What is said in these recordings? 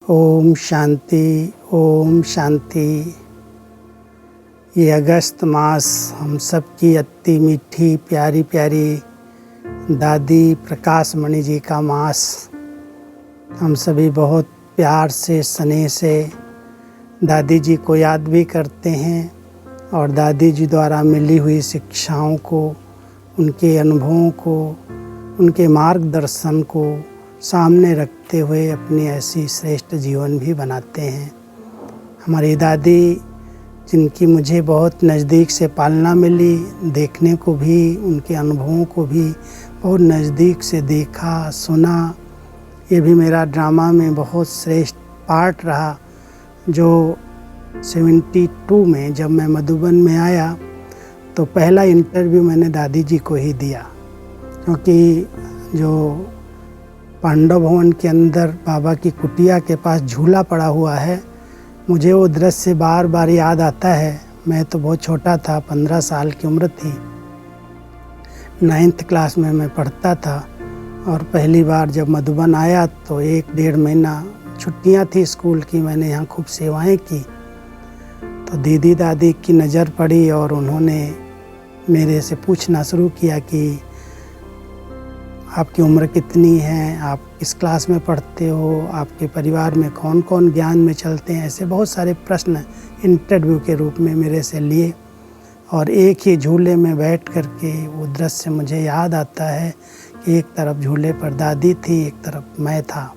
ओम शांति, ओम शांति। ये अगस्त मास हम सब की अति मीठी प्यारी प्यारी दादी प्रकाश मणि जी का मास। हम सभी बहुत प्यार से स्नेह से दादी जी को याद भी करते हैं और दादी जी द्वारा मिली हुई शिक्षाओं को, उनके अनुभवों को, उनके मार्गदर्शन को सामने रखते हुए अपनी ऐसी श्रेष्ठ जीवन भी बनाते हैं। हमारी दादी, जिनकी मुझे बहुत नज़दीक से पालना मिली, देखने को भी, उनके अनुभवों को भी बहुत नज़दीक से देखा सुना, ये भी मेरा ड्रामा में बहुत श्रेष्ठ पार्ट रहा। जो 72 में जब मैं मधुबन में आया तो पहला इंटरव्यू मैंने दादी जी को ही दिया, क्योंकि जो पांडव भवन के अंदर बाबा की कुटिया के पास झूला पड़ा हुआ है, मुझे वो दृश्य बार बार याद आता है। मैं तो बहुत छोटा था, 15 साल की उम्र थी, 9th क्लास में मैं पढ़ता था। और पहली बार जब मधुबन आया तो 1-1.5 महीना छुट्टियां थी स्कूल की, मैंने यहाँ खूब सेवाएं की। तो दीदी दादी की नज़र पड़ी और उन्होंने मेरे से पूछना शुरू किया कि आपकी उम्र कितनी है, आप किस क्लास में पढ़ते हो, आपके परिवार में कौन कौन ज्ञान में चलते हैं। ऐसे बहुत सारे प्रश्न इंटरव्यू के रूप में मेरे से लिए। और एक ही झूले में बैठ कर के वो दृश्य मुझे याद आता है कि एक तरफ झूले पर दादी थी, एक तरफ मैं था।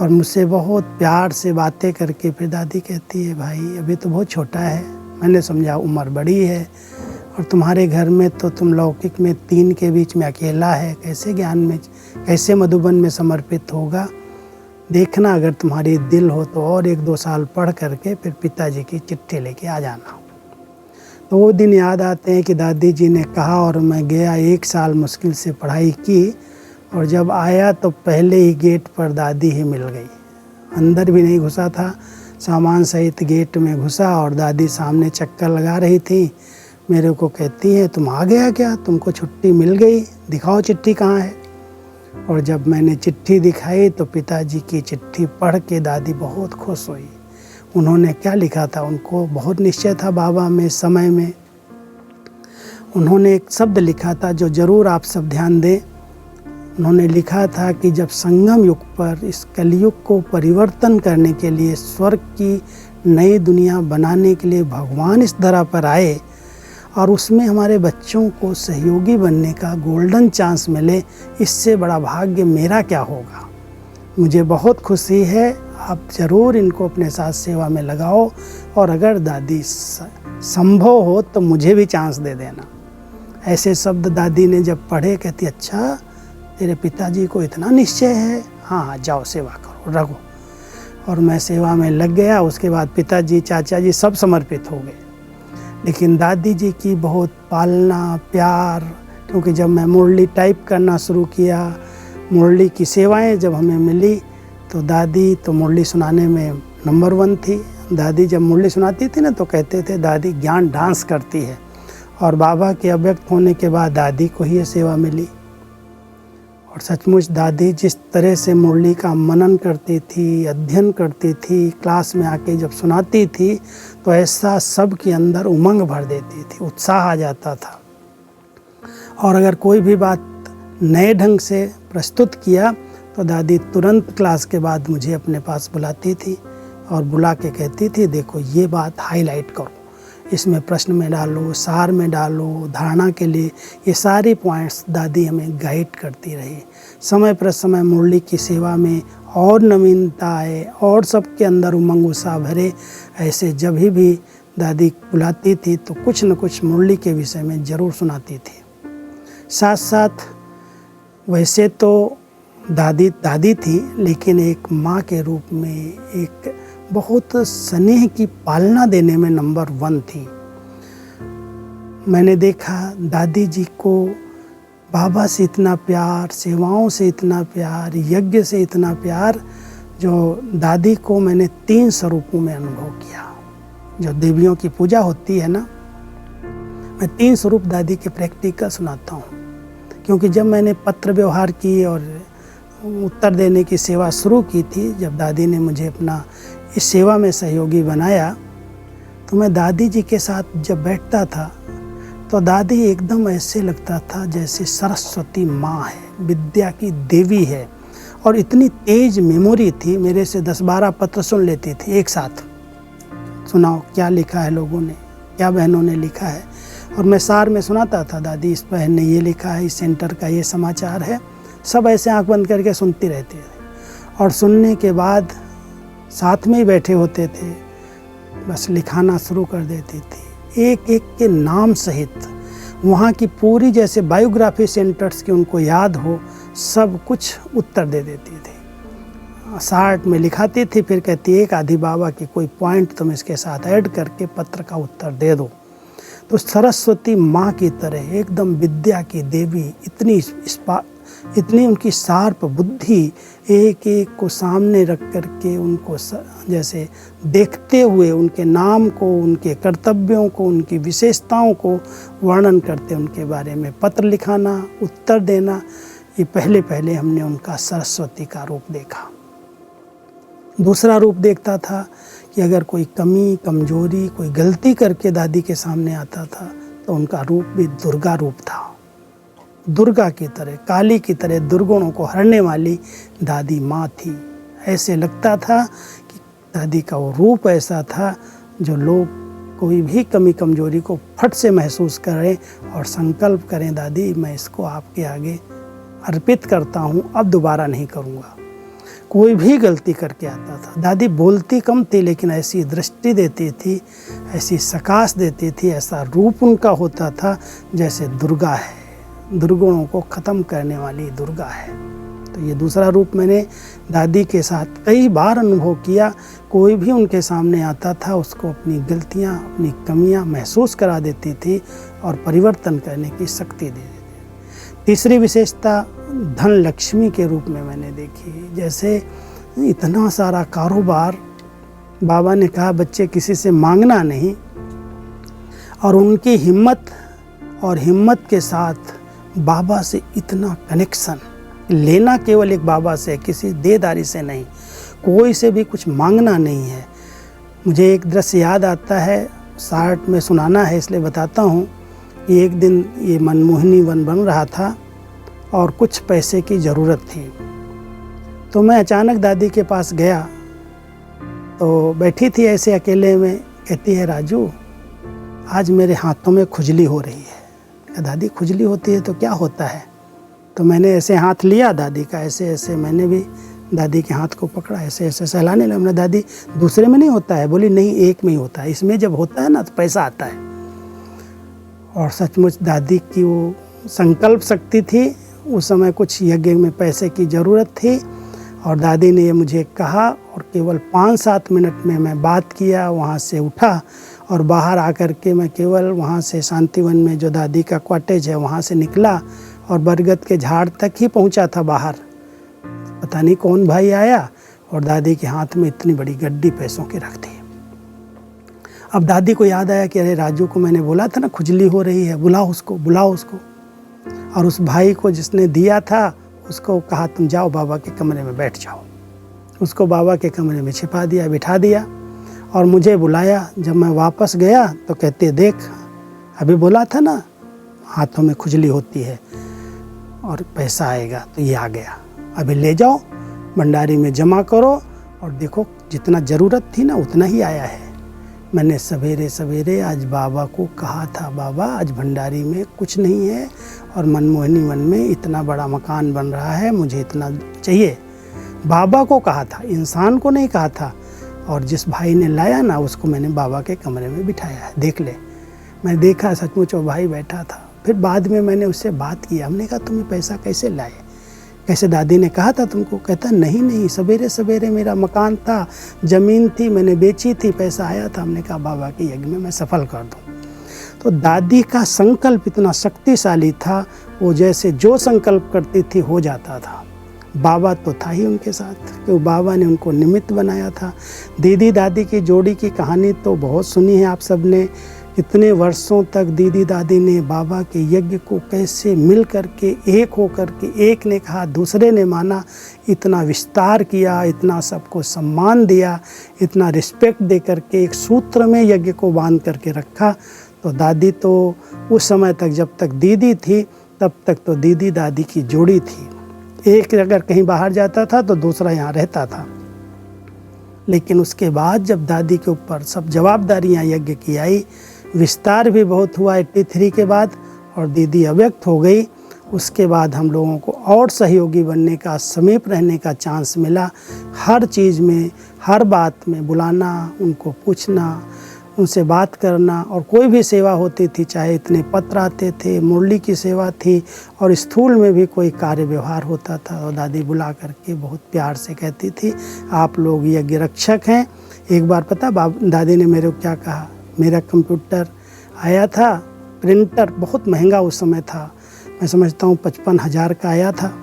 और मुझसे बहुत प्यार से बातें करके फिर दादी कहती है, भाई अभी तो बहुत छोटा है। मैंने समझा उम्र बड़ी है और तुम्हारे घर में तो तुम लौकिक में 3 के बीच में अकेला है, कैसे ज्ञान में, कैसे मधुबन में समर्पित होगा। देखना अगर तुम्हारी दिल हो तो और 1-2 साल पढ़ करके फिर पिताजी की चिट्ठी लेके आ जाना। तो वो दिन याद आते हैं कि दादी जी ने कहा और मैं गया, 1 साल मुश्किल से पढ़ाई की। और जब आया तो पहले ही गेट पर दादी ही मिल गई। अंदर भी नहीं घुसा था, सामान सहित गेट में घुसा और दादी सामने चक्कर लगा रही थी। मेरे को कहती है, तुम आ गया क्या, तुमको छुट्टी मिल गई, दिखाओ चिट्ठी कहाँ है। और जब मैंने चिट्ठी दिखाई तो पिताजी की चिट्ठी पढ़ के दादी बहुत खुश हुई। उन्होंने क्या लिखा था, उनको बहुत निश्चय था बाबा में, समय में। उन्होंने एक शब्द लिखा था जो ज़रूर आप सब ध्यान दें। उन्होंने लिखा था कि जब संगम युग पर इस कलयुग को परिवर्तन करने के लिए, स्वर्ग की नई दुनिया बनाने के लिए भगवान इस धरा पर आए और उसमें हमारे बच्चों को सहयोगी बनने का गोल्डन चांस मिले, इससे बड़ा भाग्य मेरा क्या होगा। मुझे बहुत खुशी है, आप ज़रूर इनको अपने साथ सेवा में लगाओ और अगर दादी संभव हो तो मुझे भी चांस दे देना। ऐसे शब्द दादी ने जब पढ़े, कहती अच्छा तेरे पिताजी को इतना निश्चय है, हाँ जाओ सेवा करो, रखो। और मैं सेवा में लग गया। उसके बाद पिताजी, चाचा जी सब समर्पित हो गए, लेकिन दादी जी की बहुत पालना प्यार, क्योंकि जब मैं मुरली टाइप करना शुरू किया, मुरली की सेवाएं जब हमें मिली तो दादी तो मुरली सुनाने में नंबर 1 थी। दादी जब मुरली सुनाती थी ना तो कहते थे दादी ज्ञान डांस करती है। और बाबा के अव्यक्त होने के बाद दादी को ही ये सेवा मिली। और सचमुच दादी जिस तरह से मुरली का मनन करती थी, अध्ययन करती थी, क्लास में आके जब सुनाती थी तो ऐसा सब के अंदर उमंग भर देती थी, उत्साह आ जाता था। और अगर कोई भी बात नए ढंग से प्रस्तुत किया तो दादी तुरंत क्लास के बाद मुझे अपने पास बुलाती थी और बुला के कहती थी, देखो ये बात हाईलाइट करो, इसमें प्रश्न में डालो, सार में डालो, धारणा के लिए। ये सारी पॉइंट्स दादी हमें गाइड करती रही। समय पर समय मुरली की सेवा में और नवीनता आए और सबके अंदर उमंग उत्साह भरे। ऐसे जब भी दादी बुलाती थी तो कुछ न कुछ मुरली के विषय में ज़रूर सुनाती थी। साथ साथ वैसे तो दादी थी, लेकिन एक माँ के रूप में, एक बहुत स्नेह की पालना देने में नंबर 1 थी। मैंने देखा दादी जी को बाबा से इतना प्यार, सेवाओं से इतना प्यार, यज्ञ से इतना प्यार, जो दादी को मैंने 3 स्वरूपों में अनुभव किया। जो देवियों की पूजा होती है ना, मैं 3 स्वरूप दादी के प्रैक्टिकल सुनाता हूँ। क्योंकि जब मैंने पत्र व्यवहार की और उत्तर देने की सेवा शुरू की थी, जब दादी ने मुझे अपना इस सेवा में सहयोगी बनाया, तो मैं दादी जी के साथ जब बैठता था तो दादी एकदम ऐसे लगता था जैसे सरस्वती माँ है, विद्या की देवी है। और इतनी तेज मेमोरी थी, मेरे से 10-12 पत्र सुन लेती थी एक साथ। सुनाओ क्या लिखा है लोगों ने, क्या बहनों ने लिखा है। और मैं सार में सुनाता था, दादी इस बहन ने ये लिखा है, इस सेंटर का ये समाचार है। सब ऐसे आंख बंद करके सुनती रहती थी और सुनने के बाद साथ में ही बैठे होते थे, बस लिखाना शुरू कर देती थी, एक एक के नाम सहित। वहाँ की पूरी जैसे बायोग्राफी सेंटर्स की उनको याद हो, सब कुछ उत्तर दे देती थी। शार्ट में लिखाती थी, फिर कहती एक आधी बाबा की कोई पॉइंट तुम इसके साथ ऐड करके पत्र का उत्तर दे दो। तो सरस्वती माँ की तरह एकदम विद्या की देवी, इतनी उनकी शार्प बुद्धि, एक एक को सामने रख करके उनको जैसे देखते हुए उनके नाम को, उनके कर्तव्यों को, उनकी विशेषताओं को वर्णन करते उनके बारे में पत्र लिखाना, उत्तर देना। ये पहले पहले हमने उनका सरस्वती का रूप देखा। दूसरा रूप देखता था कि अगर कोई कमी, कमजोरी, कोई गलती करके दादी के सामने आता था तो उनका रूप भी दुर्गा रूप था। दुर्गा की तरह, काली की तरह दुर्गुणों को हरने वाली दादी माँ थी। ऐसे लगता था कि दादी का वो रूप ऐसा था जो लोग कोई भी कमी कमजोरी को फट से महसूस करें और संकल्प करें, दादी मैं इसको आपके आगे अर्पित करता हूँ, अब दोबारा नहीं करूँगा। कोई भी गलती करके आता था, दादी बोलती कम थी लेकिन ऐसी दृष्टि देती थी, ऐसी सकाश देती थी, ऐसा रूप उनका होता था जैसे दुर्गा है, दुर्गुणों को ख़त्म करने वाली दुर्गा है। तो ये दूसरा रूप मैंने दादी के साथ कई बार अनुभव किया। कोई भी उनके सामने आता था, उसको अपनी गलतियाँ, अपनी कमियाँ महसूस करा देती थी और परिवर्तन करने की शक्ति दे देती थी। तीसरी विशेषता धन लक्ष्मी के रूप में मैंने देखी। जैसे इतना सारा कारोबार, बाबा ने कहा बच्चे किसी से मांगना नहीं, और उनकी हिम्मत के साथ बाबा से इतना कनेक्शन, लेना केवल एक बाबा से, किसी देदारी से नहीं, कोई से भी कुछ मांगना नहीं है। मुझे एक दृश्य याद आता है, शार्ट में सुनाना है इसलिए बताता हूँ कि एक दिन ये मनमोहिनी वन बन रहा था और कुछ पैसे की ज़रूरत थी। तो मैं अचानक दादी के पास गया, तो बैठी थी ऐसे अकेले में, कहती है राजू आज मेरे हाथों में खुजली हो रही है। दादी खुजली होती है तो क्या होता है? तो मैंने ऐसे हाथ लिया दादी का, ऐसे ऐसे मैंने भी दादी के हाथ को पकड़ा, ऐसे ऐसे सहलाने लगा। हमने दादी दूसरे में नहीं होता है? बोली नहीं, एक में ही होता है, इसमें जब होता है ना तो पैसा आता है। और सचमुच दादी की वो संकल्प शक्ति थी। उस समय कुछ यज्ञ में पैसे की ज़रूरत थी और दादी ने ये मुझे कहा, और केवल 5-7 मिनट में मैं बात किया, वहाँ से उठा और बाहर आकर के मैं केवल वहाँ से शांतिवन में जो दादी का कॉटेज है वहाँ से निकला और बरगद के झाड़ तक ही पहुँचा था। बाहर पता नहीं कौन भाई आया और दादी के हाथ में इतनी बड़ी गड्डी पैसों की रख दी। अब दादी को याद आया कि अरे राजू को मैंने बोला था ना खुजली हो रही है, बुलाओ उसको। और उस भाई को जिसने दिया था उसको कहा तुम जाओ बाबा के कमरे में बैठ जाओ। उसको बाबा के कमरे में छिपा दिया, बिठा दिया और मुझे बुलाया। जब मैं वापस गया तो कहते देख अभी बोला था ना हाथों में खुजली होती है और पैसा आएगा, तो ये आ गया, अभी ले जाओ भंडारी में जमा करो और देखो जितना ज़रूरत थी ना उतना ही आया है। मैंने सवेरे सवेरे आज बाबा को कहा था, बाबा आज भंडारी में कुछ नहीं है और मनमोहिनी वन में इतना बड़ा मकान बन रहा है, मुझे इतना चाहिए। बाबा को कहा था, इंसान को नहीं कहा था। और जिस भाई ने लाया ना उसको मैंने बाबा के कमरे में बिठाया है, देख ले। मैं देखा सचमुच वो भाई बैठा था। फिर बाद में मैंने उससे बात की, हमने कहा तुम्हें पैसा कैसे लाए, कैसे दादी ने कहा था तुमको? कहता नहीं सवेरे सवेरे मेरा मकान था, ज़मीन थी, मैंने बेची थी, पैसा आया था। हमने कहा बाबा के यज्ञ में मैं सफल कर दूँ। तो दादी का संकल्प इतना शक्तिशाली था, वो जैसे जो संकल्प करती थी हो जाता था। बाबा तो था ही उनके साथ, क्योंकि बाबा ने उनको निमित्त बनाया था। दीदी दादी की जोड़ी की कहानी तो बहुत सुनी है आप सब ने, कितने वर्षों तक दीदी दादी ने बाबा के यज्ञ को कैसे मिल कर के एक हो कर के, एक ने कहा दूसरे ने माना, इतना विस्तार किया, इतना सबको सम्मान दिया, इतना रिस्पेक्ट दे करके एक सूत्र में यज्ञ को बांध करके रखा। तो दादी तो उस समय तक, जब तक दीदी थी तब तक तो दीदी दादी की जोड़ी थी। एक अगर कहीं बाहर जाता था तो दूसरा यहाँ रहता था। लेकिन उसके बाद जब दादी के ऊपर सब जवाबदारियाँ यज्ञ की आई, विस्तार भी बहुत हुआ 83 के बाद, और दीदी अव्यक्त हो गई, उसके बाद हम लोगों को और सहयोगी बनने का, समीप रहने का चांस मिला। हर चीज़ में, हर बात में बुलाना, उनको पूछना, उनसे बात करना, और कोई भी सेवा होती थी, चाहे इतने पत्र आते थे, मुरली की सेवा थी, और स्थूल में भी कोई कार्य व्यवहार होता था, और दादी बुला करके बहुत प्यार से कहती थी, आप लोग यज्ञ रक्षक हैं। एक बार पता दादी ने मेरे को क्या कहा, मेरा कंप्यूटर आया था, प्रिंटर बहुत महंगा उस समय था, मैं समझता हूँ 55,000 का आया था,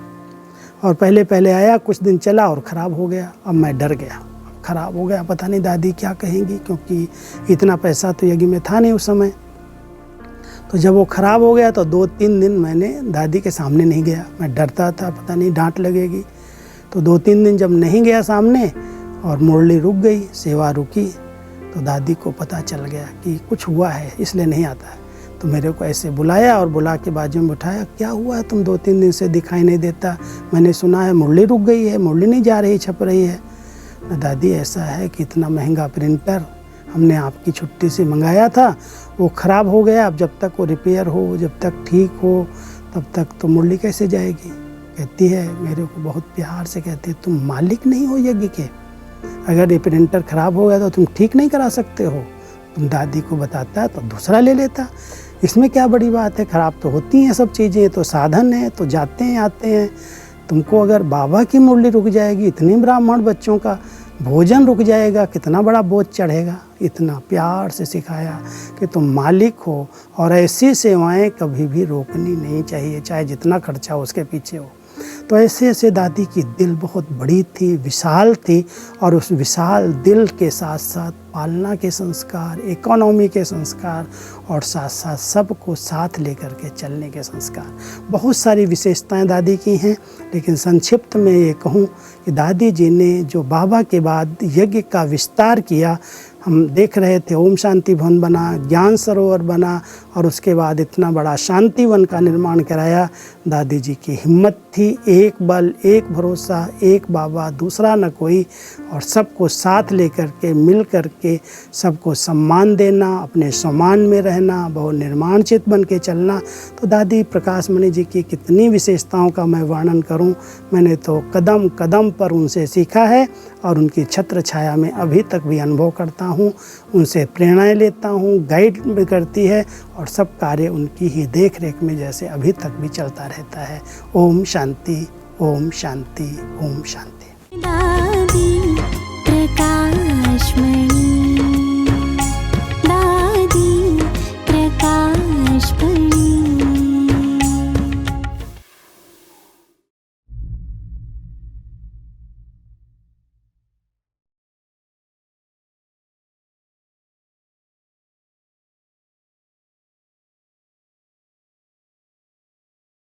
और पहले आया, कुछ दिन चला और ख़राब हो गया। अब मैं डर गया, ख़राब हो गया, पता नहीं दादी क्या कहेंगी, क्योंकि इतना पैसा तो यज्ञ में था नहीं उस समय। तो जब वो ख़राब हो गया तो 2-3 दिन मैंने दादी के सामने नहीं गया, मैं डरता था पता नहीं डांट लगेगी। तो 2-3 दिन जब नहीं गया सामने, और मुरली रुक गई, सेवा रुकी, तो दादी को पता चल गया कि कुछ हुआ है, इसलिए नहीं आता है। तो मेरे को ऐसे बुलाया और बुला के बाजू में उठाया, क्या हुआ है, तुम 2-3 दिन से दिखाई नहीं देता, मैंने सुना है मुरली रुक गई है, मुरली नहीं जा रही, छप रही है। दादी ऐसा है कि इतना महंगा प्रिंटर हमने आपकी छुट्टी से मंगाया था, वो ख़राब हो गया, अब जब तक वो रिपेयर हो, जब तक ठीक हो, तब तक तो मुरली कैसे जाएगी। कहती है, मेरे को बहुत प्यार से कहती है, तुम मालिक नहीं हो यज्ञ के, अगर ये प्रिंटर ख़राब हो गया तो तुम ठीक नहीं करा सकते हो, तुम दादी को बताता तो दूसरा ले लेता, इसमें क्या बड़ी बात है, ख़राब तो होती हैं सब चीज़ें, तो साधन है, तो जाते हैं आते हैं। तुमको अगर बाबा की मुरली रुक जाएगी, इतने ब्राह्मण बच्चों का भोजन रुक जाएगा, कितना बड़ा बोझ चढ़ेगा। इतना प्यार से सिखाया कि तुम मालिक हो, और ऐसी सेवाएं कभी भी रोकनी नहीं चाहिए, चाहे जितना खर्चा हो उसके पीछे हो। तो ऐसे दादी की दिल बहुत बड़ी थी, विशाल थी, और उस विशाल दिल के साथ साथ पालना के संस्कार, इकोनॉमी के संस्कार, और साथ साथ सबको साथ लेकर के चलने के संस्कार, बहुत सारी विशेषताएं दादी की हैं। लेकिन संक्षिप्त में ये कहूँ कि दादी जी ने जो बाबा के बाद यज्ञ का विस्तार किया, हम देख रहे थे ओम शांति भवन बना, ज्ञान सरोवर बना, और उसके बाद इतना बड़ा शांति वन का निर्माण कराया। दादी जी की हिम्मत थी, एक बल, एक भरोसा, एक बाबा, दूसरा न कोई, और सबको साथ लेकर के, मिल कर के, सबको सम्मान देना, अपने सम्मान में रहना, बहुत निर्माण चित बन के चलना। तो दादी प्रकाश मणि जी की कितनी विशेषताओं का मैं वर्णन करूं, मैंने तो कदम कदम पर उनसे सीखा है, और उनकी छत्र छाया में अभी तक भी अनुभव करता हूं, उनसे प्रेरणाएं लेता हूं, गाइड भी करती है, और सब कार्य उनकी ही देख रेख में जैसे अभी तक भी चलता रहता है। ओम शांति, ओम शांति, ओम शांति। दादी प्रकाश मणि।